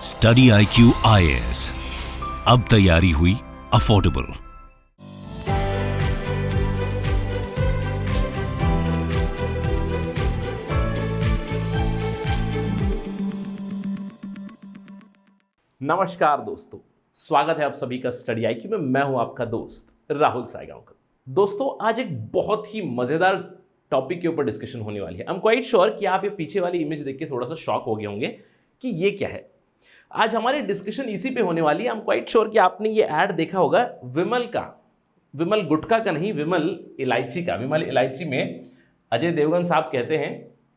Study IQ IAS, अब तैयारी हुई अफोर्डेबल। नमस्कार दोस्तों, स्वागत है आप सभी का स्टडी IQ में। मैं हूं आपका दोस्त राहुल सायगांवकर। दोस्तों, आज एक बहुत ही मजेदार टॉपिक के ऊपर डिस्कशन होने वाली है। आई एम क्वाइट श्योर कि आप ये पीछे वाली इमेज देख के थोड़ा सा शॉक हो गए होंगे कि ये क्या है। आज हमारी डिस्कशन इसी पे होने वाली है। आई एम क्वाइट श्योर कि आपने ये ऐड देखा होगा विमल का, विमल गुटखा का नहीं, विमल इलायची का। विमल इलायची में अजय देवगन साहब कहते हैं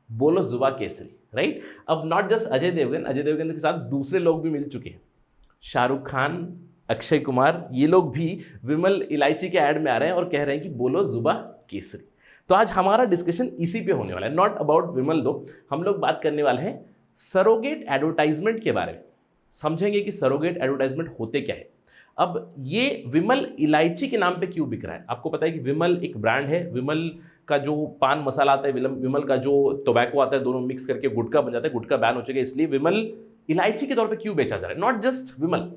बोलो जुबा केसरी, राइट। अब नॉट जस्ट अजय देवगन के साथ दूसरे लोग भी मिल चुके हैं। शाहरुख खान, अक्षय कुमार, ये लोग भी विमल इलायची के ऐड में आ रहे हैं और कह रहे हैं कि बोलो जुबा केसरी। तो आज हमारा डिस्कशन इसी पे होने वाला है, नॉट अबाउट विमल दो। हम लोग बात करने वाले हैं सरोगेट एडवर्टाइजमेंट के बारे में। समझेंगे कि सरोगेट एडवर्टाइजमेंट होते क्या है। अब ये विमल इलायची के नाम पे क्यों बिक रहा है? आपको पता है कि विमल एक ब्रांड है। विमल का जो पान मसाला आता है, विमल का जो टोबैको आता है, दोनों मिक्स करके गुटखा बन जाता है। गुटखा बैन हो चुका है, इसलिए विमल इलायची के तौर पे क्यों बेचा जा रहा है। नॉट जस्ट विमल,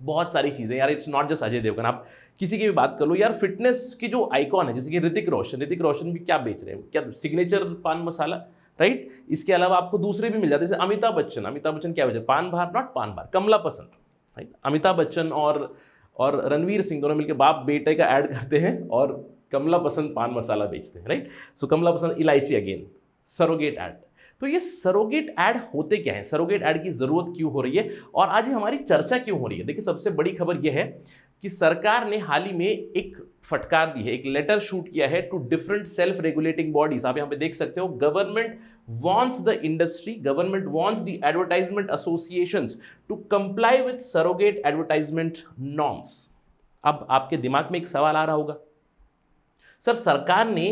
बहुत सारी चीज़ें यार। It's not just Ajay Devgn, आप किसी की भी बात कर लो यार। फिटनेस की जो आइकॉन है, जैसे कि ऋतिक रोशन भी क्या बेच रहे हैं, क्या सिग्नेचर पान मसाला, राइट। इसके अलावा आपको दूसरे भी मिल जाते हैं, जैसे अमिताभ बच्चन क्या बेच रहे हैं? पान बार, नॉट पान बार, कमला पसंद, राइट। अमिताभ बच्चन और रणवीर सिंह दोनों मिलकर बाप बेटे का ऐड करते हैं और कमला पसंद पान मसाला बेचते हैं, राइट। सो कमला पसंद इलायची, अगेन सरोगेट ऐड। तो ये सरोगेट ऐड होते क्या है, सरोगेट ऐड की जरूरत क्यों हो रही है और आज हमारी चर्चा क्यों हो रही है? देखिए, सबसे बड़ी खबर यह है कि सरकार ने हाल ही में एक फटकार दी है, एक लेटर शूट किया है two different self regulating bodies. आप यहां पे देख सकते हो, government wants the industry, government wants the advertisement associations to comply with surrogate advertisement norms. अब आपके दिमाग में एक सवाल आ रहा होगा, सर सरकार ने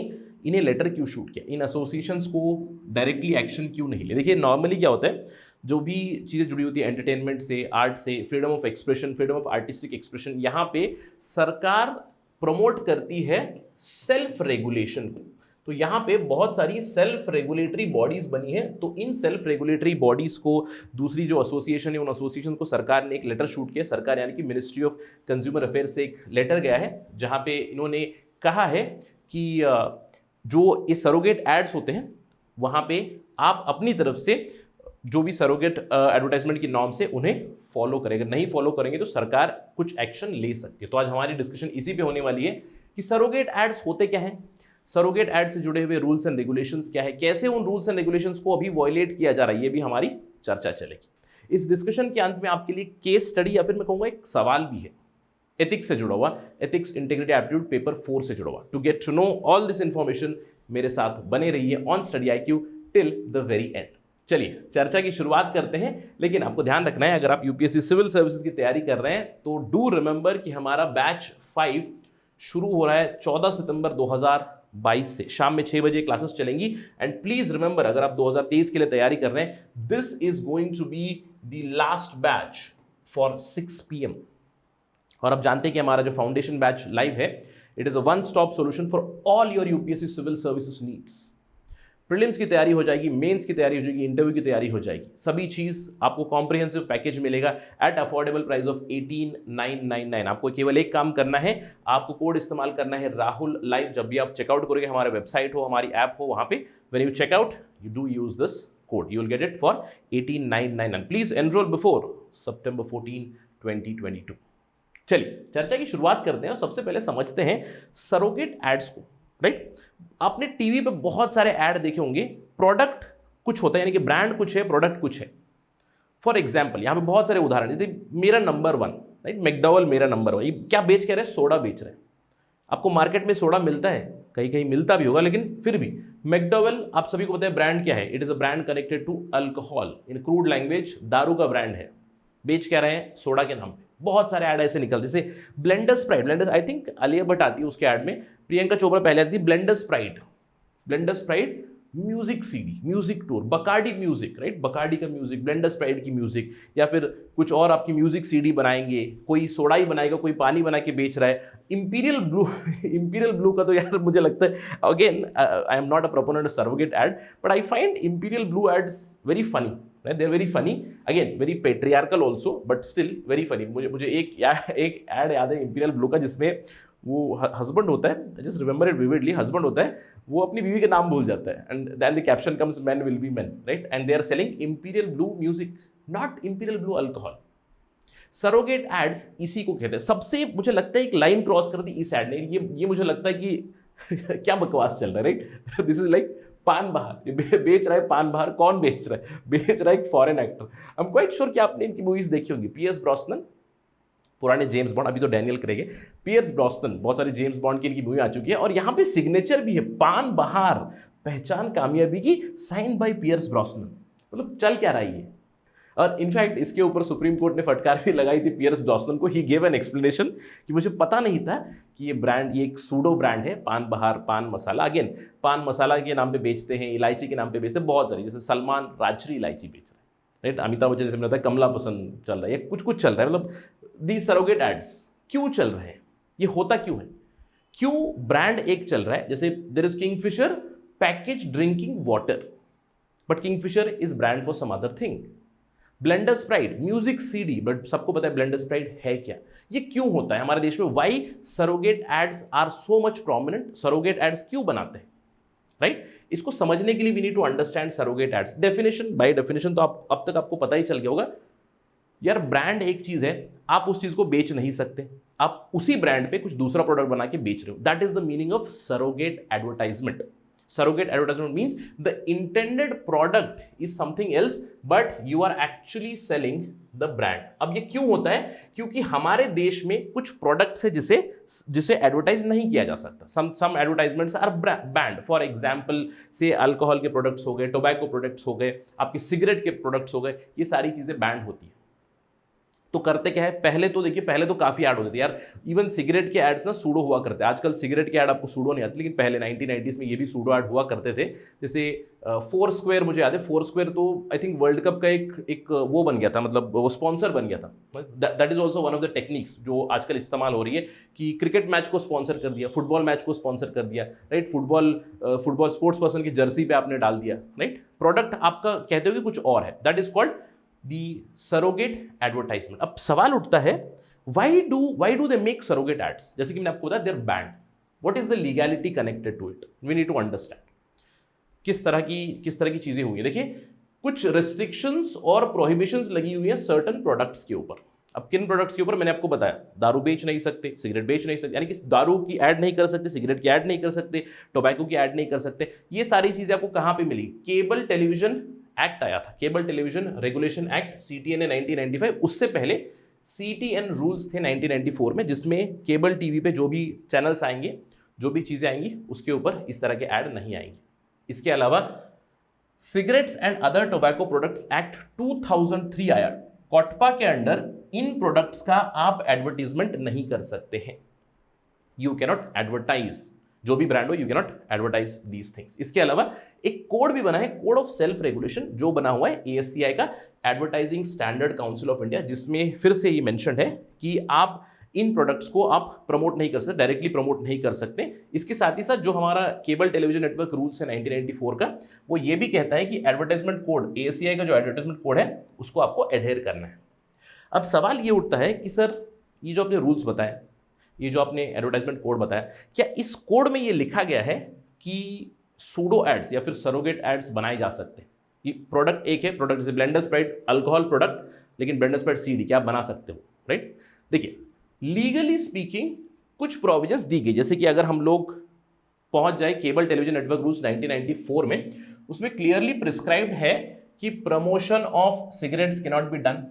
इन्हें लेटर क्यों शूट किया, इन एसोसिएशंस को डायरेक्टली एक्शन क्यों नहीं लिया? देखिए, नॉर्मली क्या होता है, जो भी चीज़ें जुड़ी होती है एंटरटेनमेंट से, आर्ट से, freedom of expression, freedom of artistic expression, यहाँ पे सरकार प्रमोट करती है सेल्फ रेगुलेशन को। तो यहाँ पे बहुत सारी सेल्फ रेगुलेटरी बॉडीज बनी है। तो इन सेल्फ रेगुलेटरी बॉडीज को दूसरी जो एसोसिएशन है, उन एसोसिएशन को सरकार ने एक लेटर शूट किया। सरकार यानी कि मिनिस्ट्री ऑफ कंज्यूमर अफेयर्स से एक लेटर गया है, जहाँ पे इन्होंने कहा है कि जो ये सरोगेट एड्स होते हैं, वहाँ पे आप अपनी तरफ से जो भी सरोगेट एडवर्टाइजमेंट की नॉर्म्स है उन्हें फॉलो करेंगे। नहीं फॉलो करेंगे तो सरकार कुछ एक्शन ले सकती है। तो आज हमारी डिस्कशन इसी पे होने वाली है कि सरोगेट एड्स होते क्या हैं, सरोगेट एड से जुड़े हुए रूल्स एंड रेगुलेशंस क्या है, कैसे उन रूल्स एंड रेगुलेशंस को अभी वॉयलेट किया जा रहा है, ये भी हमारी चर्चा चलेगी। इस डिस्कशन के अंत में आपके लिए केस स्टडी या फिर मैं कहूँगा एक सवाल भी है, एथिक्स से जुड़ा हुआ, एथिक्स इंटीग्रिटी एप्टीट्यूड पेपर 4 से जुड़ा हुआ। To get to know all this information, मेरे साथ बने रहिए on study IQ till the very end. चलिए चर्चा की शुरुआत करते हैं। लेकिन आपको ध्यान रखना है, अगर आप UPSC सिविल सर्विसेज की तैयारी कर रहे हैं तो डू रिमेंबर कि हमारा बैच 5 शुरू हो रहा है 14 सितंबर 2022 से। शाम में 6 बजे क्लासेस चलेंगी। एंड प्लीज रिमेंबर, अगर आप 2023 के लिए तैयारी कर रहे हैं, this is going to be the last batch for 6 PM। और आप जानते हैं कि हमारा जो फाउंडेशन बैच लाइव है, it is a one stop solution for all your UPSC civil services needs. Prelims की तैयारी हो जाएगी, मेंस की तैयारी हो जाएगी, इंटरव्यू की तैयारी हो जाएगी, सभी चीज़ आपको कॉम्प्रिहेंसिव पैकेज मिलेगा एट अफोर्डेबल प्राइस ऑफ 18,999। आपको केवल एक काम करना है, आपको कोड इस्तेमाल करना है राहुल लाइव। जब भी आप चेकआउट करोगे, हमारे वेबसाइट हो, हमारी ऐप हो, वहाँ पे when you checkout you do use this code, you will get it for 18,999। Please enrol before September 14, 2022। चलिए चर्चा की शुरुआत करते हैं और सबसे पहले समझते हैं सरोगेट एड्स को, राइट। आपने टीवी पे बहुत सारे ऐड देखे होंगे। प्रोडक्ट कुछ होता है, यानी कि ब्रांड कुछ है, प्रोडक्ट कुछ है। फॉर एग्जाम्पल यहाँ पे बहुत सारे उदाहरण, जैसे मेरा नंबर 1, राइट, मैकडॉवेल मेरा नंबर 1। ये क्या बेच के रहे हैं? सोडा बेच रहे हैं। आपको मार्केट में सोडा मिलता है, कहीं कहीं मिलता भी होगा, लेकिन फिर भी मैकडॉवेल आप सभी को पता है ब्रांड क्या है। It is a brand connected to alcohol, in crude language दारू का ब्रांड है। बेच क्या रहे हैं? सोडा के नाम पे। बहुत सारे ऐड ऐसे निकलते, जैसे blender Sprite, I think Alia Bhatt आती है उसके ऐड में, प्रियंका चोपड़ा पहले आती थी। Blender Pride music CD, music tour, Bacardi music, right, Bacardi का म्यूजिक, ब्लेंडर स्प्राइट की म्यूजिक, या फिर कुछ और आपकी म्यूजिक CD बनाएंगे, कोई सोडा ही बनाएगा, कोई पानी बना के बेच रहा है। इंपीरियल ब्लू का तो यार मुझे लगता है, again I am not a proponent of surrogate ad, but I find Imperial Blue ads very funny. They are very funny, again very patriarchal also, but still very funny. मुझे एक add याद है इंपीरियल ब्लू का, जिसमें वो husband होता है, just remember it vividly, husband होता है, वो अपनी बीवी के नाम भूल जाता है, and then the caption comes man will be man, right, and they are selling Imperial Blue music, not Imperial Blue alcohol. Surrogate ads इसी को कहते हैं। सबसे मुझे लगता है एक लाइन क्रॉस कर दी इस एड ने, ये मुझे लगता है कि क्या बकवास चल रहा है, राइट। दिस इज लाइक पान बाहर, बेच रहा है पान बाहर, कौन बेच रहा है? बेच रहा है एक foreign actor. I am quite sure कि आपने इनकी मूवीज देखी होंगी। पियर्स ब्रॉसनन, पुराने जेम्स बॉन्ड, अभी तो डैनियल करेंगे, पियर्स ब्रॉसनन, बहुत सारे जेम्स बॉन्ड की इनकी मूवी आ चुकी है, और यहाँ पे सिग्नेचर भी है, पान बाहर, पहचान कामयाबी की, साइन बाय पियर्स ब्रॉसनन। मतलब चल क्या रहा है ये? और इनफैक्ट इसके ऊपर सुप्रीम कोर्ट ने फटकार भी लगाई थी पियर्स ब्रॉसनन को। ही गेव एन एक्सप्लेनेशन कि मुझे पता नहीं था कि ये ब्रांड, ये एक सूडो ब्रांड है, पान बहार पान मसाला। अगेन पान मसाला के नाम पे बेचते हैं, इलायची के नाम पे बेचते हैं, बहुत सारी, जैसे सलमान राजश्री इलायची बेच रहा है, राइट, अमिताभ बच्चन जैसे मिलता है, कमला पसंद चल रहा है, कुछ चल रहा है। मतलब दी सरोगेट एड्स क्यों चल रहे हैं, ये होता क्यों है? क्यों ब्रांड एक चल रहा है, जैसे there is Kingfisher package drinking water, but Kingfisher is brand for some other thing. Blenders Pride music CD, but सबको पता है ब्लेंडर स्प्राइट है क्या। ये क्यों होता है हमारे देश में? Why surrogate ads are so much prominent? Surrogate ads क्यों बनाते हैं, राइट? इसको समझने के लिए we need to understand surrogate ads. Definition by definition तो आप अब तक आपको पता ही चल गया होगा यार, ब्रांड एक चीज है, आप उस चीज को बेच नहीं सकते, आप उसी ब्रांड पे कुछ दूसरा प्रोडक्ट बना के बेच रहे हो। That is the meaning of surrogate advertisement. Surrogate advertisement means the intended product is something else, but you are actually selling the brand. अब ये क्यों होता है? क्योंकि हमारे देश में कुछ प्रोडक्ट्स है जिसे एडवर्टाइज नहीं किया जा सकता। some advertisements are banned. For example, से अल्कोहल के प्रोडक्ट्स हो गए, टोबैको प्रोडक्ट्स हो गए, आपके सिगरेट के प्रोडक्ट्स हो गए, ये सारी चीजें बैंड होती है। तो करते क्या है, पहले तो देखिए, पहले तो काफी ऐड होते थे यार, इवन सिगरेट के एड्स ना सूडो हुआ करते हैं। आजकल सिगरेट के ऐड आपको सूडो नहीं आते, लेकिन पहले 1990s में ये भी सूडो ऐड हुआ करते थे। जैसे फोर स्क्वायर, मुझे याद है, फोर स्क्वायर तो आई थिंक वर्ल्ड कप का एक वो बन गया था, मतलब वो स्पॉन्सर बन गया था। That is also one of the techniques जो आजकल इस्तेमाल हो रही है, कि क्रिकेट मैच को स्पॉन्सर कर दिया, फुटबॉल मैच को स्पॉन्सर कर दिया, राइट, फुटबॉल स्पोर्ट्स पर्सन की जर्सी पे आपने डाल दिया, राइट, प्रोडक्ट आपका कहते हो कि कुछ और है, that is called the surrogate advertisement. अब सवाल उठता है, why do they make surrogate ads? जैसे कि मैंने आपको बताया, they're banned. What is the legality connected to it? We need to understand. किस तरह की चीजें हुई है। देखिए, कुछ restrictions और prohibitions लगी हुई है certain products के ऊपर। अब किन प्रोडक्ट्स के ऊपर मैंने आपको बताया, दारू बेच नहीं सकते, सिगरेट बेच नहीं सकते, यानी कि दारू की ऐड नहीं कर सकते, सिगरेट की ऐड नहीं कर सकते, टोबैको की ऐड नहीं कर सकते। ये सारी चीजें आपको कहां पे मिली? केबल टेलीविजन एक्ट आया था, cable television regulation act, CTN 1995। उससे पहले CTN रूल्स थे 1994 में, जिसमें केबल टीवी पे जो भी चैनल्स आएंगे, जो भी चीजें आएंगी, उसके ऊपर इस तरह के ऐड नहीं आएंगे। इसके अलावा cigarettes and other tobacco products act 2003 आया, कोटपा के अंडर इन प्रोडक्ट्स का आप एडवर्टीजमेंट नहीं कर सकते हैं। यू कैनॉट एडवर्टाइज, जो भी ब्रांड हो, you cannot advertise these things. इसके अलावा एक कोड भी बना है, कोड ऑफ सेल्फ रेगुलेशन, जो बना हुआ है ASCI का, advertising standard council of India, जिसमें फिर से ये मेंशन है कि आप इन प्रोडक्ट्स को आप प्रमोट नहीं कर सकते, डायरेक्टली प्रमोट नहीं कर सकते। इसके साथ ही साथ जो हमारा केबल टेलीविजन नेटवर्क रूल्स है 1994 का, वो ये भी कहता है कि एडवर्टाइजमेंट कोड, ASCI का जो एडवर्टाइजमेंट कोड है, उसको आपको एडहेयर करना है। अब सवाल ये उठता है कि सर, ये जो आपने रूल्स बताए, ये जो आपने एडवर्टाइजमेंट कोड बताया, क्या इस कोड में ये लिखा गया है कि सूडो एड्स या फिर सरोगेट एड्स बनाए जा सकते हैं? ये प्रोडक्ट एक है, प्रोडक्ट जैसे ब्लेंडर स्प्राइट अल्कोहल प्रोडक्ट, लेकिन ब्लेंडर स्प्राइट CD क्या आप बना सकते हो, राइट? देखिए, लीगली स्पीकिंग कुछ प्रोविजंस दी गई, जैसे कि अगर हम लोग पहुंच जाए केबल टेलीविजन नेटवर्क रूल्स 1994 में, उसमें क्लियरली प्रिस्क्राइब्ड है कि promotion of cigarettes can not be done,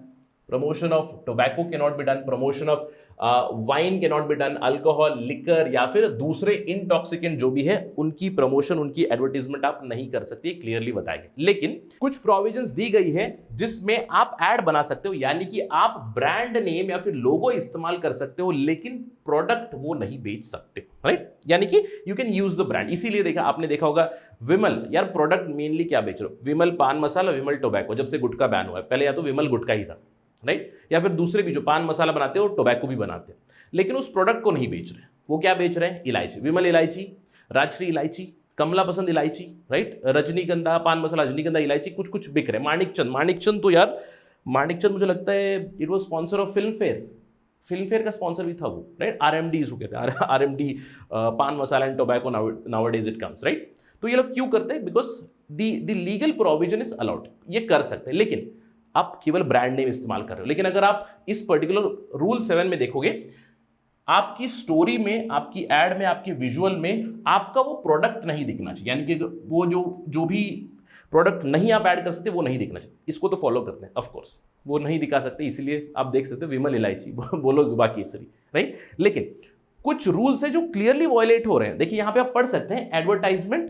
promotion of tobacco can not be done, promotion of wine can not be done, alcohol, liquor या फिर दूसरे इंटॉक्सिकेंट जो भी है, उनकी प्रमोशन, उनकी एडवर्टीजमेंट आप नहीं कर सकते, क्लियरली बताया गया। लेकिन कुछ प्रोविजंस दी गई है जिसमें आप ऐड बना सकते हो, यानी कि आप ब्रांड नेम या फिर लोगो इस्तेमाल कर सकते हो, लेकिन प्रोडक्ट वो नहीं बेच सकते, राइट? यानी कि you can use the brand. इसीलिए देखा, आपने देखा होगा विमल, यार प्रोडक्ट मेनली क्या बेच रहे हो? विमल पान मसाला, विमल टोबैको, जब से गुटखा बैन हुआ है, पहले या तो विमल गुटखा ही था, राइट? या फिर दूसरे भी जो पान मसाला बनाते हो, टोबैको भी बनाते हैं, लेकिन उस प्रोडक्ट को नहीं बेच रहे। वो क्या बेच रहे हैं? इलायची, विमल इलायची, राजश्री इलायची, कमला पसंद इलायची, राइट, रजनीगंधा पान मसाला, रजनीगंधा इलायची, कुछ कुछ बिक रहे हैं। माणिकचंद तो यार, माणिकचंद मुझे लगता है it was sponsor of film fair का स्पॉन्सर भी था वो, राइट। RMD इसको कहते हैं, RMD paan masala and tobacco nowadays it comes, right. तो ये लोग क्यों करते हैं? Because the legal provision is allowed, ये कर सकते हैं, लेकिन आप केवल ब्रांड नेम इस्तेमाल कर रहे हो। लेकिन अगर आप इस पर्टिकुलर रूल 7 में देखोगे, आपकी स्टोरी में, आपकी एड में, आपके विजुअल में आपका वो प्रोडक्ट नहीं दिखना चाहिए, यानी कि वो जो भी प्रोडक्ट नहीं आप ऐड कर सकते वो नहीं दिखना चाहिए। इसको तो फॉलो करते हैं, ऑफ कोर्स वो नहीं दिखा सकते, इसीलिए आप देख सकते हो विमल इलायची बोलो जुबा केसरी, राइट। लेकिन कुछ रूल्स है जो क्लियरली वॉयलेट हो रहे हैं। देखिए यहां पे आप पढ़ सकते हैं, advertisement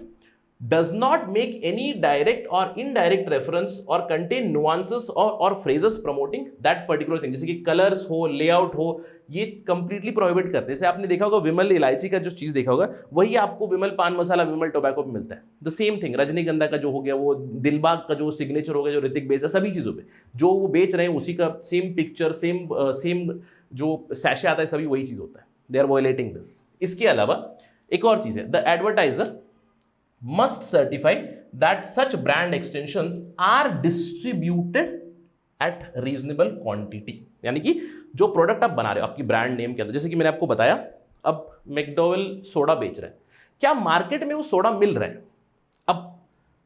does not make any direct or indirect reference or contain nuances or phrases promoting that particular thing, जैसे कि कलर्स हो, लेआउट हो, ये कंप्लीटली प्रोहिबिट करते हैं। जैसे आपने देखा होगा विमल इलायची का जो चीज़ देखा होगा, वही आपको विमल पान मसाला, विमल टोबैको पे मिलता है। द सेम थिंग रजनीगंधा का जो हो गया, वो दिलबाग का जो सिग्नेचर हो गया, जो ऋतिक बेच है, सभी चीज़ों पे जो वो बेच रहे हैं उसी का सेम पिक्चर, सेम जो सैशे आता है, सभी वही चीज़ होता है। They are violating this. इसके अलावा एक और चीज़ है, the advertiser must certify that such brand extensions are distributed at reasonable quantity, यानी कि जो प्रोडक्ट आप बना रहे हो, आपकी ब्रांड नेम के अंदर, जैसे कि मैंने आपको बताया, अब मैकडॉवेल सोडा बेच रहा है, क्या मार्केट में वो सोडा मिल रहा है? अब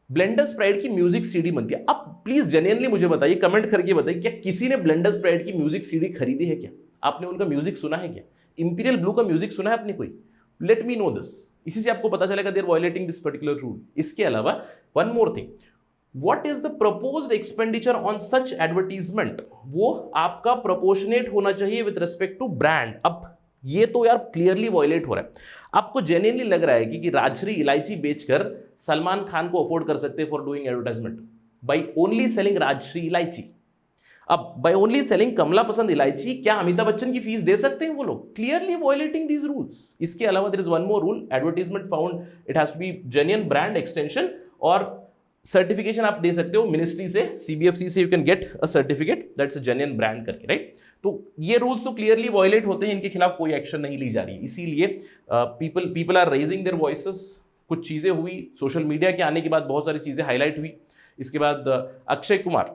ब्लेंडर स्प्राइट की म्यूजिक सीडी बनती है, अब प्लीज जेन्युइनली मुझे बताइए, कमेंट करके बताइए, क्या किसी ने ब्लेंडर स्प्राइट की म्यूजिक सीडी खरीदी है? क्या आपने उनका म्यूजिक सुना है? क्या इंपीरियल ब्लू का म्यूजिक सुना है आपने कोई? Let me know this. इसी से आपको पता चलेगा they are violating this particular rule. इसके अलावा one more thing, what is the proposed expenditure on such advertisement, वो आपका प्रोपोर्शनेट होना चाहिए विद रिस्पेक्ट टू ब्रांड। अब ये तो यार क्लियरली वायलेट हो रहा है। आपको जेन्युइनली लग रहा है कि राजश्री इलायची बेचकर सलमान खान को अफोर्ड कर सकते हैं for doing advertisement by only selling Rajshree Elaichi? अब बाय ओनली सेलिंग कमला पसंद इलायची, क्या अमिताभ बच्चन की फीस दे सकते हैं वो लोग? Clearly violating these rules. इसके अलावा there is one more rule, advertisement found it has to be genuine brand extension, और सर्टिफिकेशन आप दे सकते हो मिनिस्ट्री से, CBFC से, you can get a certificate that's a genuine brand करके, राइट। तो ये रूल्स तो क्लियरली वायलेट होते हैं, इनके खिलाफ कोई एक्शन नहीं ली जा रही, इसीलिए people are raising their voices. कुछ चीज़ें हुई, सोशल मीडिया के आने के बाद बहुत सारी चीज़ें हाईलाइट हुई। इसके बाद अक्षय कुमार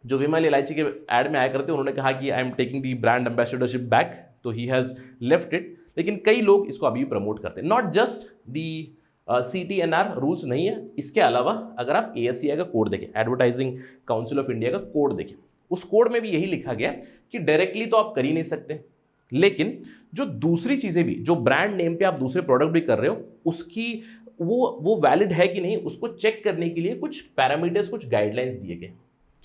जो विमल इलायची के ऐड में आया करते, उन्होंने कहा कि I am taking the brand ambassadorship back, तो ही हैज़ लेफ्ट इट। लेकिन कई लोग इसको अभी भी प्रमोट करते हैं। Not just the CTNR rules नहीं है, इसके अलावा अगर आप ASCI का कोड देखें, एडवर्टाइजिंग काउंसिल ऑफ इंडिया का कोड देखें, उस कोड में भी यही लिखा गया कि डायरेक्टली तो आप कर ही नहीं सकते, लेकिन जो दूसरी चीज़ें भी, जो ब्रांड नेम पे आप दूसरे प्रोडक्ट भी कर रहे हो, उसकी वो वैलिड है कि नहीं, उसको चेक करने के लिए कुछ पैरामीटर्स, कुछ गाइडलाइंस दिए गए।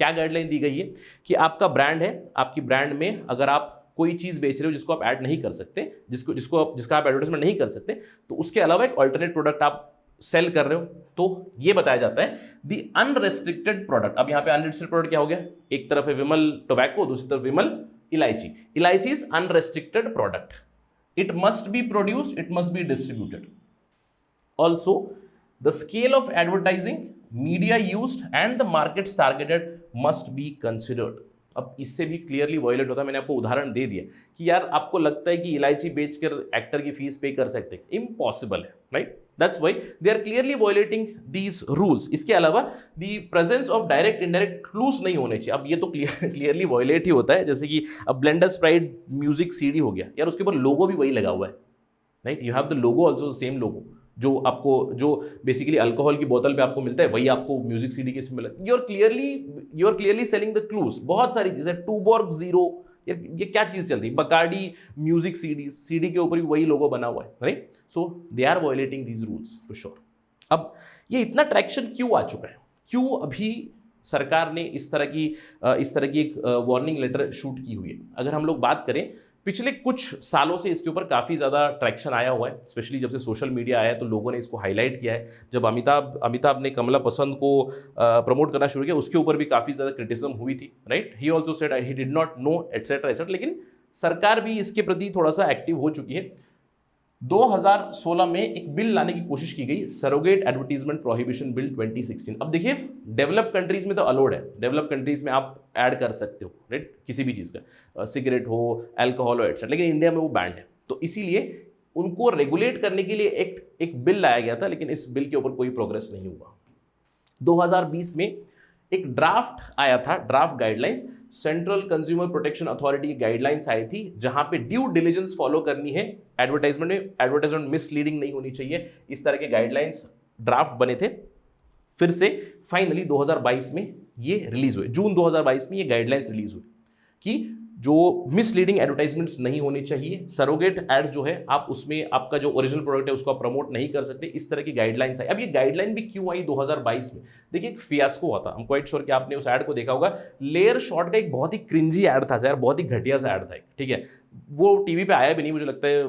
क्या गाइडलाइन दी गई है कि आपका ब्रांड है, आपकी ब्रांड में अगर आप कोई चीज़ बेच रहे हो जिसको आप ऐड नहीं कर सकते, जिसका आप एडवर्टाइजमेंट नहीं कर सकते, तो उसके अलावा एक अल्टरनेट प्रोडक्ट आप सेल कर रहे हो, तो ये बताया जाता है दी अनरेस्ट्रिक्टेड प्रोडक्ट। अब यहाँ पे अनरेस्ट्रिक्टेड प्रोडक्ट क्या हो गया? एक तरफ है विमल टोबैको, दूसरी तरफ विमल इलायची। इलायची is unrestricted product, it must be produced, it must be distributed. Also the scale of advertising, media used and the markets targeted must be considered. अब इससे भी क्लियरली वायलेट होता है। मैंने आपको उदाहरण दे दिया कि यार आपको लगता है कि इलायची बेचकर एक्टर की फीस पे कर सकते हैं, इम्पॉसिबल है, right. That's why they are clearly violating these rules. इसके अलावा the presence of direct indirect clues नहीं होने चाहिए। अब ये तो क्लियरली वायलेट ही होता है, जैसे कि अब ब्लेंडर स्प्राइट म्यूजिक CD हो गया, यार उसके ऊपर लोगो भी वही लगा हुआ है, right. You have the logo also, same logo जो आपको, जो बेसिकली अल्कोहल की बोतल पे आपको मिलता है, वही आपको म्यूजिक CD के इसमें मिलता है। You are clearly selling the clues. बहुत सारी चीज़ें, टूबॉर्ग जीरो, ये क्या चीज़ चल रही है? बकार्डी म्यूजिक CD के ऊपर भी वही लोगो बना हुआ है, right. So they are violating these rules for sure. अब ये इतना ट्रैक्शन क्यों आ चुका है? क्यों अभी सरकार ने इस तरह की एक वार्निंग लेटर शूट की हुई है? अगर हम लोग बात करें, पिछले कुछ सालों से इसके ऊपर काफ़ी ज़्यादा ट्रैक्शन आया हुआ है, स्पेशली जब से सोशल मीडिया आया है तो लोगों ने इसको हाईलाइट किया है। जब अमिताभ ने कमला पसंद को प्रमोट करना शुरू किया, उसके ऊपर भी काफ़ी ज़्यादा क्रिटिसिज्म हुई थी, right. He also said he did not know etcetera etcetera. लेकिन सरकार भी इसके प्रति थोड़ा सा एक्टिव हो चुकी है। 2016 में एक बिल लाने की कोशिश की गई, सरोगेट एडवर्टीजमेंट प्रोहिबिशन बिल 2016। अब देखिए, डेवलप कंट्रीज में तो अलाउड है, डेवलप कंट्रीज में आप ऐड कर सकते हो, राइट, किसी भी चीज़ का, सिगरेट हो, अल्कोहल हो, एटसेट्रा, लेकिन इंडिया में वो बैंड है। तो इसीलिए उनको रेगुलेट करने के लिए एक्ट एक बिल लाया गया था, लेकिन इस बिल के ऊपर कोई प्रोग्रेस नहीं हुआ। 2020 में एक ड्राफ्ट आया था, draft guidelines, central consumer protection authority की गाइडलाइंस आई थी, जहां पे ड्यू डिलिजेंस फॉलो करनी है एडवर्टाइजमेंट में, एडवर्टाइजमेंट मिसलीडिंग नहीं होनी चाहिए, इस तरह के गाइडलाइंस ड्राफ्ट बने थे। फिर से फाइनली 2022 में ये रिलीज हुए, जून 2022 में ये गाइडलाइंस रिलीज हुई कि जो मिसलीडिंग एडवर्टाइजमेंट्स नहीं होने चाहिए, सरोगेट एड्स जो है आप उसमें आपका जो ओरिजिनल प्रोडक्ट है उसको आप प्रमोट नहीं कर सकते, इस तरह की गाइडलाइंस आई। अब ये गाइडलाइन भी क्यों आई 2022 में? देखिए एक फियास्को हुआ था, आई एम क्वाइट श्योर कि आपने उस ऐड को देखा होगा। लेयर शॉट का एक बहुत ही क्रिंजी ऐड था यार, बहुत ही घटिया सा ऐड था, ठीक है, वो टीवी पे आया भी नहीं, मुझे लगता है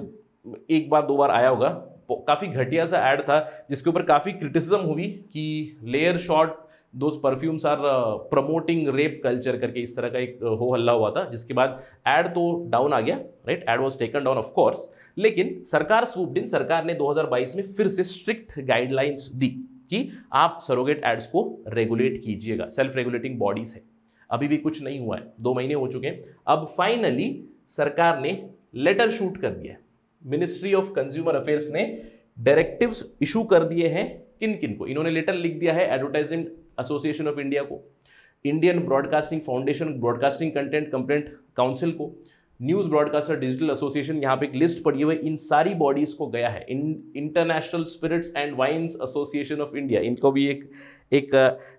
एक बार दो बार आया होगा, काफ़ी घटिया सा ऐड था जिसके ऊपर काफ़ी क्रिटिसिज्म हुई कि layer shot those perfumes are promoting rape culture करके, इस तरह का एक हो हल्ला हुआ था, जिसके बाद एड तो डाउन आ गया, right, ad was taken down of course. लेकिन सरकार स्वूप्ड इन, सरकार ने 2022 में फिर से स्ट्रिक्ट गाइडलाइंस दी कि आप सरोगेट एड्स को रेगुलेट कीजिएगा, सेल्फ रेगुलेटिंग बॉडीज है। अभी भी कुछ नहीं हुआ है, 2 महीने हो चुके हैं। अब फाइनली सरकार ने लेटर शूट कर दिया है, मिनिस्ट्री ऑफ कंज्यूमर अफेयर्स ने डायरेक्टिव्स इशू कर दिए हैं। किन किन को? इन्होंने लेटर लिख दिया है एडवर्टाइजिंग एसोसिएशन ऑफ इंडिया को, Indian broadcasting foundation, broadcasting content complaint council को, न्यूज़ ब्रॉडकास्टर डिजिटल एसोसिएशन, यहाँ पे एक लिस्ट पड़ी हुई है, इन सारी बॉडीज को गया है। International Spirits and Wines Association of India, इनको भी एक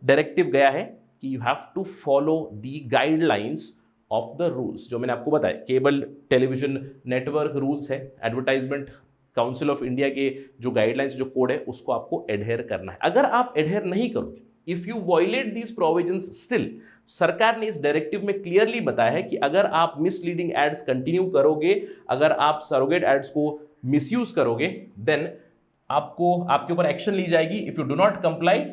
डायरेक्टिव गया है कि you have to follow the guidelines of the rules, जो मैंने आपको बताया, केबल टेलीविजन नेटवर्क रूल्स है, एडवर्टाइजमेंट काउंसिल ऑफ इंडिया के जो गाइडलाइंस, जो कोड है, उसको आपको एडहेयर करना है। अगर आप एडहेयर नहीं करोगे, if you violate these provisions still, सरकार ने इस डायरेक्टिव में क्लियरली बताया है कि अगर आप मिसलीडिंग एड्स कंटिन्यू करोगे, अगर आप सरोगेट एड्स को मिसयूज करोगे, देन आपके ऊपर एक्शन ली जाएगी। If you do not comply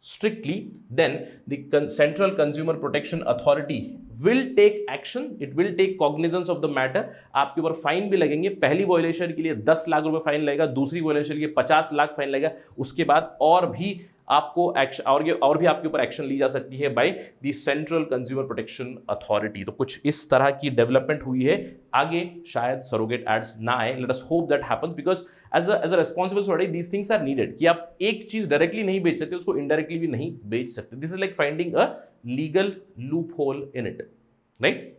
strictly, then the Central Consumer Protection Authority will take action, it will take cognizance of the matter। आपके ऊपर फाइन भी लगेंगे, पहली वायलेशन के लिए 10 लाख रुपए फाइन लगेगा, दूसरी वायलेशन के लिए 50 लाख फाइन लगेगा, उसके बाद और भी आपको एक्शन और भी आपके ऊपर एक्शन ली जा सकती है by the central consumer protection authority. तो कुछ इस तरह की डेवलपमेंट हुई है, आगे शायद सरोगेट एड्स ना आए, let us hope that happens, because as a responsible society these things are needed, कि आप एक चीज डायरेक्टली नहीं बेच सकते, उसको इनडायरेक्टली भी नहीं बेच सकते। This is like finding a legal loop hole in it, right.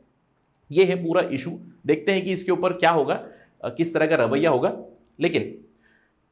ये है पूरा इशू, देखते हैं कि इसके ऊपर क्या होगा, किस तरह का रवैया होगा। लेकिन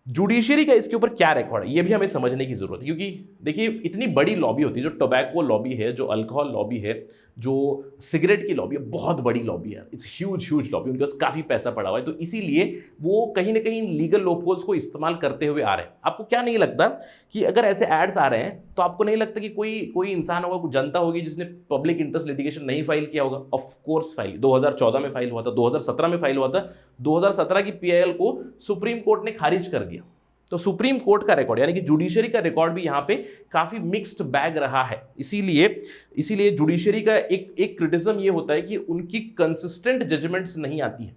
जुडिशरी का इसके ऊपर क्या रिकॉर्ड है, ये भी हमें समझने की जरूरत है, क्योंकि देखिए इतनी बड़ी लॉबी होती है, जो टोबैको लॉबी है, जो अल्कोहल लॉबी है, जो सिगरेट की लॉबी है, बहुत बड़ी लॉबी है, इट्स ह्यूज लॉबी, उनके पास काफ़ी पैसा पड़ा हुआ है, तो इसीलिए वो कहीं ना कहीं लीगल लोपहोल्स को इस्तेमाल करते हुए आ रहे हैं। आपको क्या नहीं लगता कि अगर ऐसे एड्स आ रहे हैं, तो आपको नहीं लगता कि कोई इंसान होगा, कोई जनता होगी जिसने पब्लिक इंटरेस्ट लिटिगेशन नहीं फाइल किया होगा? ऑफ कोर्स फाइल 2014 में फाइल हुआ था, 2017 में फाइल हुआ था, 2017 की पीआईएल को सुप्रीम कोर्ट ने खारिज कर दिया। तो सुप्रीम कोर्ट का रिकॉर्ड, यानी कि जुडिशरी का रिकॉर्ड भी यहाँ पे काफ़ी मिक्स्ड बैग रहा है। इसीलिए जुडिशरी का एक क्रिटिसिज्म ये होता है कि उनकी कंसिस्टेंट जजमेंट्स नहीं आती है।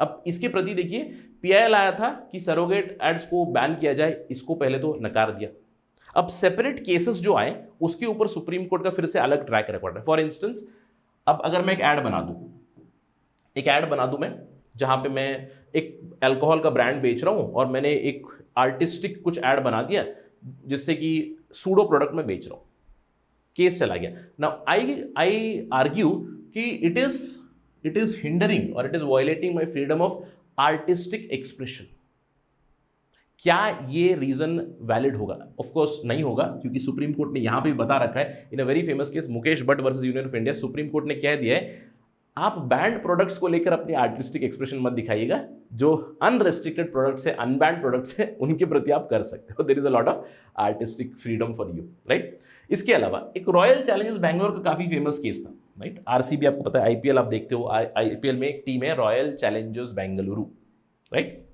अब इसके प्रति देखिए, पीआईएल आया था कि सरोगेट एड्स को बैन किया जाए, इसको पहले तो नकार दिया। अब सेपरेट केसेस जो आए, उसके ऊपर सुप्रीम कोर्ट का फिर से अलग ट्रैक रिकॉर्ड है। फॉर इंस्टेंस, अब अगर मैं एक ऐड बना दूं मैं, जहाँ पे मैं एक अल्कोहल का ब्रांड बेच रहा हूँ और मैंने एक आर्टिस्टिक कुछ ऐड बना दिया जिससे कि सूडो प्रोडक्ट में बेच रहा हूँ, केस चला गया। नाउ आई आर्ग्यू कि इट इज हिंडरिंग और it is violating my freedom of artistic expression. क्या ये रीजन वैलिड होगा? ऑफ कोर्स नहीं होगा, क्योंकि सुप्रीम कोर्ट ने यहां पे भी बता रखा है, in a very famous case Mukesh Bhatt versus union of India, supreme court ने कह दिया है आप बैंड प्रोडक्ट्स को लेकर अपनी आर्टिस्टिक एक्सप्रेशन मत दिखाइएगा, जो अनरेस्ट्रिक्टेड प्रोडक्ट्स है, अनबैंड प्रोडक्ट्स है, उनके प्रति आप कर सकते हो। There is a lot of artistic freedom for you, right. इसके अलावा एक रॉयल चैलेंजर्स बैंगलोर का काफी फेमस केस था, राइट। आरसीबी आपको पता है, आईपीएल आप देखते हो, आईपीएल में एक टीम है रॉयल चैलेंजर्स बेंगलुरु, राइट।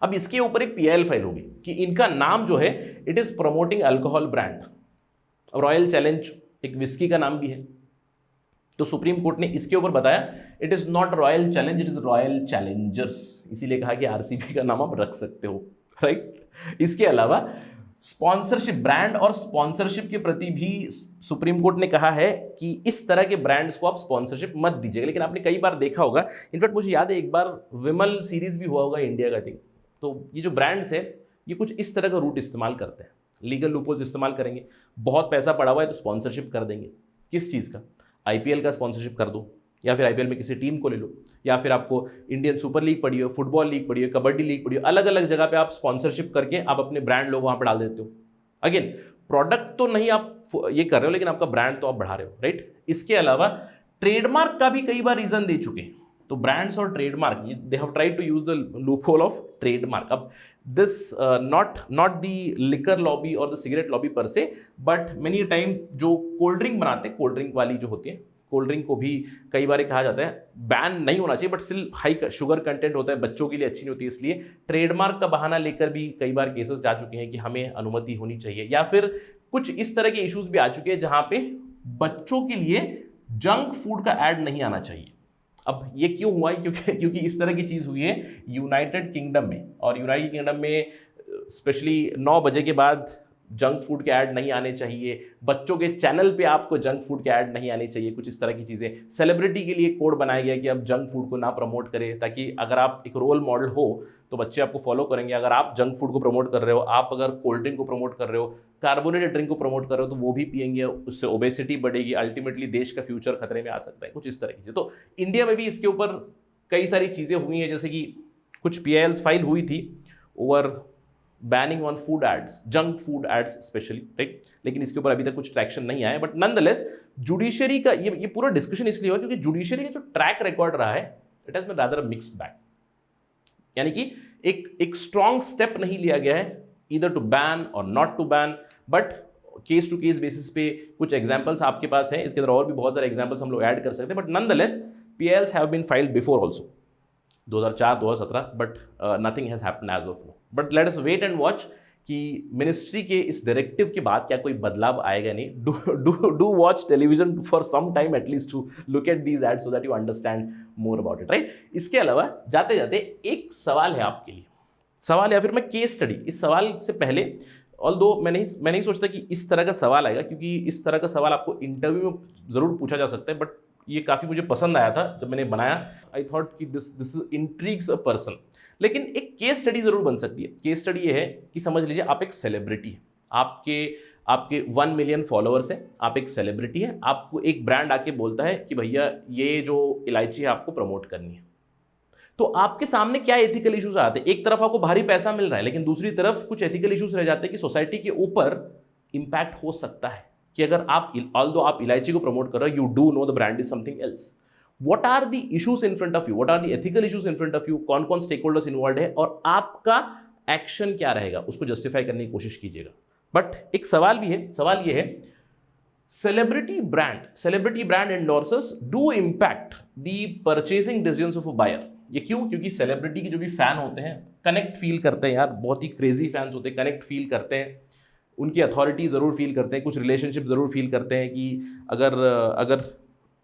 अब इसके ऊपर एक पीआईएल फाइल होगी कि इनका नाम जो है it is promoting alcohol brand. Royal challenge एक विस्की का नाम भी है, तो सुप्रीम कोर्ट ने इसके ऊपर बताया it is not royal challenge, it is royal Challengers, इसीलिए कहा कि आरसीबी का नाम आप रख सकते हो, राइट। इसके अलावा स्पॉन्सरशिप, ब्रांड और स्पॉन्सरशिप के प्रति भी सुप्रीम कोर्ट ने कहा है कि इस तरह के ब्रांड्स को आप स्पॉन्सरशिप मत दीजिएगा। लेकिन आपने कई बार देखा होगा, इनफैक्ट मुझे याद है एक बार विमल सीरीज भी हुआ होगा इंडिया का, थिंक तो ये जो ब्रांड्स है ये कुछ इस तरह का रूट इस्तेमाल करते हैं, लीगल लूपहोल्स इस्तेमाल करेंगे। बहुत पैसा पड़ा हुआ है तो स्पॉन्सरशिप कर देंगे। किस चीज़ का? आईपीएल का स्पॉन्सरशिप कर दो, या फिर आईपीएल में किसी टीम को ले लो, या फिर आपको इंडियन सुपर लीग पड़ी हो, फुटबॉल लीग पड़ी हो, कबड्डी लीग पड़ी हो, अलग अलग जगह पे आप स्पॉन्सरशिप करके आप अपने ब्रांड लोगो वहाँ पर डाल देते हो। अगेन प्रोडक्ट तो नहीं आप ये कर रहे हो, लेकिन आपका ब्रांड तो आप बढ़ा रहे हो, राइट। इसके अलावा ट्रेडमार्क का भी कई बार रीजन दे चुके हैं। तो ब्रांड्स और trademark they have tried to use the loophole of trademark. अब this not the liquor lobby और the cigarette lobby per se, but many time जो कोल्ड ड्रिंक बनाते हैं, कोल्ड ड्रिंक वाली जो होती है, कोल्ड ड्रिंक को भी कई बार कहा जाता है बैन नहीं होना चाहिए, but still high sugar content होता है, बच्चों के लिए अच्छी नहीं होती, इसलिए ट्रेडमार्क का बहाना लेकर भी कई बार केसेस जा चुके हैं कि हमें अनुमति होनी चाहिए। या फिर कुछ इस तरह के इश्यूज भी आ चुके हैं जहां पे बच्चों के लिए जंक फूड का ऐड नहीं आना चाहिए। अब ये क्यों हुआ है? क्योंकि इस तरह की चीज़ हुई है यूनाइटेड किंगडम में, और यूनाइटेड किंगडम में स्पेशली 9 बजे के बाद जंक फूड के ऐड नहीं आने चाहिए, बच्चों के चैनल पे आपको जंक फूड के ऐड नहीं आने चाहिए, कुछ इस तरह की चीज़ें। सेलिब्रिटी के लिए कोड बनाया गया कि आप जंक फूड को ना प्रमोट करें, ताकि अगर आप एक रोल मॉडल हो तो बच्चे आपको फॉलो करेंगे। अगर आप जंक फूड को प्रमोट कर रहे हो, आप अगर कोल्ड ड्रिंक को प्रमोट कर रहे हो, कार्बोनेटेड ड्रिंक को प्रमोट कर रहे हो, तो वो भी पियेंगे, उससे ओबेसिटी बढ़ेगी, अल्टीमेटली देश का फ्यूचर खतरे में आ सकता है, कुछ इस तरह की चीज़ें। तो इंडिया में भी इसके ऊपर कई सारी चीज़ें हुई हैं, जैसे कि कुछ PILs फाइल हुई थी over banning on food ads, junk food ads specially, right. लेकिन इसके ऊपर अभी तक कुछ ट्रैक्शन नहीं आया। बट नॉनदलेस जुडिशरी का ये पूरा डिस्कशन इसलिए हुआ क्योंकि जुडिशरी का जो ट्रैक रिकॉर्ड रहा है, it has been rather mixed bag. यानी कि एक स्ट्रॉन्ग स्टेप नहीं लिया गया है ईदर टू बैन और not to ban, but case to case basis पे कुछ एग्जांपल्स आपके पास हैं। इसके अंदर और भी बहुत सारे एग्जांपल्स हम लोग ऐड कर सकते हैं, but nonetheless PILs have been filed before also 2004 2017, but nothing has happened as of now. But let us wait and watch कि मिनिस्ट्री के इस डायरेक्टिव के बाद क्या कोई बदलाव आएगा नहीं। Do watch television for some time at least to look at these ads so that you understand more about it, right. इसके अलावा जाते जाते एक सवाल है आपके लिए, सवाल या फिर मैं केस स्टडी। इस सवाल से पहले ऑल्दो मैं नहीं सोचता कि इस तरह का सवाल आएगा, क्योंकि इस तरह का सवाल आपको इंटरव्यू में ज़रूर पूछा जा सकता है, बट ये काफ़ी मुझे पसंद आया था जब मैंने बनाया। आई थॉट कि दिस इंट्रीग्स अ पर्सन। लेकिन एक केस स्टडी ज़रूर बन सकती है। केस स्टडी ये है कि समझ लीजिए आप एक सेलिब्रिटी हैं, आपके 1 मिलियन फॉलोअर्स हैं, आप एक सेलिब्रिटी हैं, आपको एक ब्रांड आके बोलता है कि भैया ये जो इलायची है आपको प्रमोट करनी है। तो आपके सामने क्या एथिकल इश्यूज आते हैं? एक तरफ आपको भारी पैसा मिल रहा है, लेकिन दूसरी तरफ कुछ एथिकल इश्यूज रह जाते हैं कि सोसाइटी के ऊपर इंपैक्ट हो सकता है कि अगर आप ऑल्दो आप इलायची को प्रमोट कर रहे हो, you do know the brand is something else. What are the issues in front of you, what are the ethical issues in front of you, कौन कौन स्टेक होल्डर्स इन्वॉल्व है और आपका एक्शन क्या रहेगा, उसको जस्टिफाई करने की कोशिश कीजिएगा। बट एक सवाल भी है, सवाल ये है, celebrity brand endorsers do impact the purchasing decisions of a buyer. ये क्यों? क्योंकि सेलिब्रिटी के जो भी फैन होते हैं कनेक्ट फील करते हैं, यार बहुत ही क्रेजी फैंस होते हैं, कनेक्ट फील करते हैं, उनकी अथॉरिटी ज़रूर फील करते हैं, कुछ रिलेशनशिप ज़रूर फील करते हैं कि अगर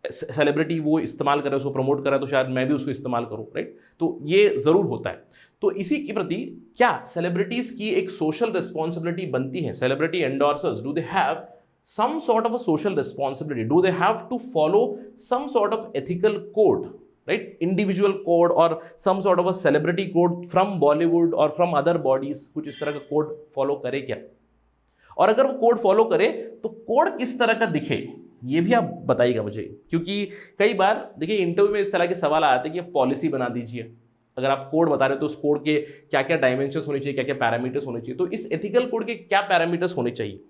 सेलिब्रिटी वो इस्तेमाल कर रहा है, उसको प्रमोट कर रहा है, तो शायद मैं भी उसको इस्तेमाल करूं, राइट। तो ये ज़रूर होता है। तो इसी के प्रति क्या सेलिब्रिटीज़ की एक सोशल रिस्पॉन्सिबिलिटी बनती है? Celebrity endorsers, do they have some sort of a social responsibility? Do they have to follow some sort of ethical code, right? Individual code or some sort of a celebrity code from Bollywood or from other bodies? कुछ इस तरह का code follow करे क्या? और अगर वो code follow करे तो कोड किस तरह का दिखे, ये भी आप बताइएगा मुझे। क्योंकि कई बार देखिए इंटरव्यू में इस तरह के सवाल आते हैं कि पॉलिसी बना दीजिए। अगर आप कोड बता रहे हो तो उस कोड के क्या क्या डायमेंशंस होने चाहिए, क्या क्या पैरामीटर्स होने चाहिए, तो इस एथिकल कोड के क्या पैरामीटर्स होने चाहिए?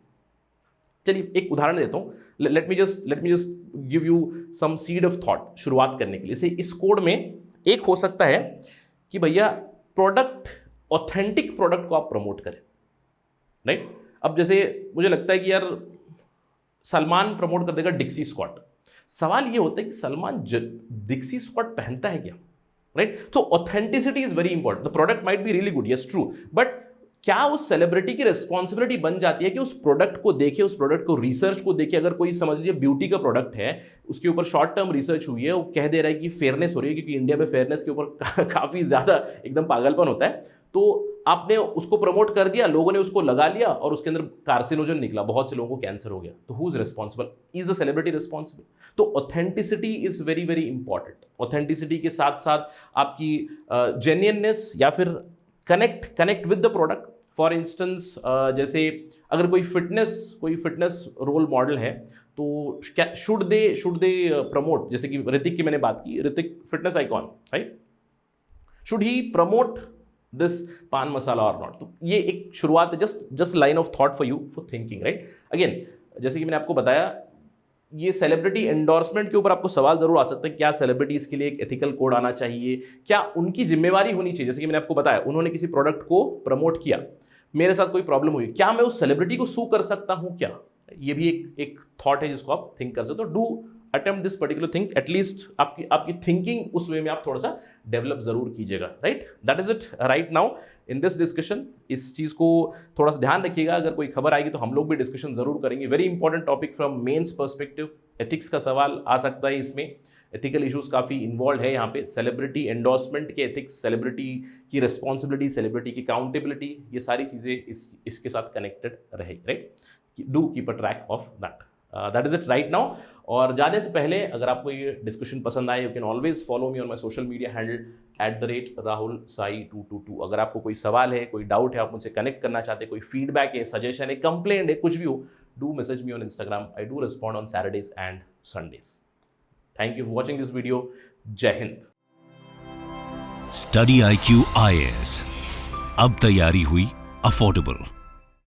चलिए एक उदाहरण देता हूँ। Let me just give you some seed of thought शुरुआत करने के लिए। जैसे इस कोड में एक हो सकता है कि भैया प्रोडक्ट, ऑथेंटिक प्रोडक्ट को आप प्रमोट करें, राइट। अब जैसे मुझे लगता है कि यार सलमान प्रमोट कर देगा डिक्सी स्कॉट। सवाल ये होता है कि सलमान डिक्सी स्कॉट पहनता है क्या, राइट। तो authenticity is very important. The product might be really good, yes true, but क्या उस सेलिब्रिटी की रिस्पॉन्सिबिलिटी बन जाती है कि उस प्रोडक्ट को देखे, उस प्रोडक्ट को रिसर्च को देखे? अगर कोई समझ लीजिए ब्यूटी का प्रोडक्ट है, उसके ऊपर शॉर्ट टर्म रिसर्च हुई है, वो कह दे रहा है कि फेयरनेस हो रही है, क्योंकि इंडिया में फेयरनेस के ऊपर काफ़ी ज़्यादा एकदम पागलपन होता है, तो आपने उसको प्रमोट कर दिया, लोगों ने उसको लगा लिया और उसके अंदर कार्सिनोजन निकला, बहुत से लोगों को कैंसर हो गया, तो who is responsible? Is the celebrity responsible? तो authenticity is very very important. Authenticity के साथ साथ आपकी जेन्युइननेस या फिर connect with the product. For instance जैसे अगर कोई फिटनेस रोल मॉडल है तो शुड दे प्रमोट, जैसे कि ऋतिक की मैंने बात की, Hrithik fitness icon, right, should he promote this पान मसाला और नॉट? तो ये एक शुरुआत है, just line of thought for you for thinking, right. Again जैसे कि मैंने आपको बताया, ये सेलिब्रिटी एंडोर्समेंट के ऊपर आपको सवाल जरूर आ सकता है, क्या सेलिब्रिटीज के लिए एक एथिकल कोड आना चाहिए, क्या उनकी जिम्मेवारी होनी चाहिए? जैसे कि मैंने आपको बताया, उन्होंने किसी प्रोडक्ट को प्रमोट किया, मेरे साथ कोई प्रॉब्लम हुई, क्या मैं उस सेलिब्रिटी को सू कर सकता हूं क्या? ये भी एक थॉट है जिसको आप थिंक कर सकते हो। Do attempt this particular thing, at least आपकी थिंकिंग उस वे में आप थोड़ा सा डेवलप जरूर कीजिएगा, right. That is it right now in this discussion. इस चीज को थोड़ा सा ध्यान रखिएगा, अगर कोई खबर आएगी तो हम लोग भी डिस्कशन जरूर करेंगे। Very important topic from mains perspective, ethics का सवाल आ सकता है इसमें, एथिकल इश्यूज काफ़ी इन्वॉल्व है यहाँ पे, सेलिब्रिटी एंडोर्समेंट के एथिक्स, सेलिब्रिटी की रिस्पॉन्सिबिलिटी, सेलिब्रिटी की अकाउंटेबिलिटी, ये सारी चीज़ें इसके साथ कनेक्टेड रहेगी, right. Do keep a track of that. That is it right now. और जाने से पहले अगर आपको ये डिस्कशन पसंद आए, you can always follow me on my social media handle @RahulSai222। अगर आपको कोई सवाल है, कोई डाउट है, आप मुझसे कनेक्ट करना चाहते हैं, कोई फीडबैक है, सजेशन है, कंप्लेंट है, कुछ भी हो, do message me on Instagram. I do respond on Saturdays and Sundays. Thank you for watching this video. Jai Hind. Study IQ IAS, अब तैयारी हुई अफोर्डेबल।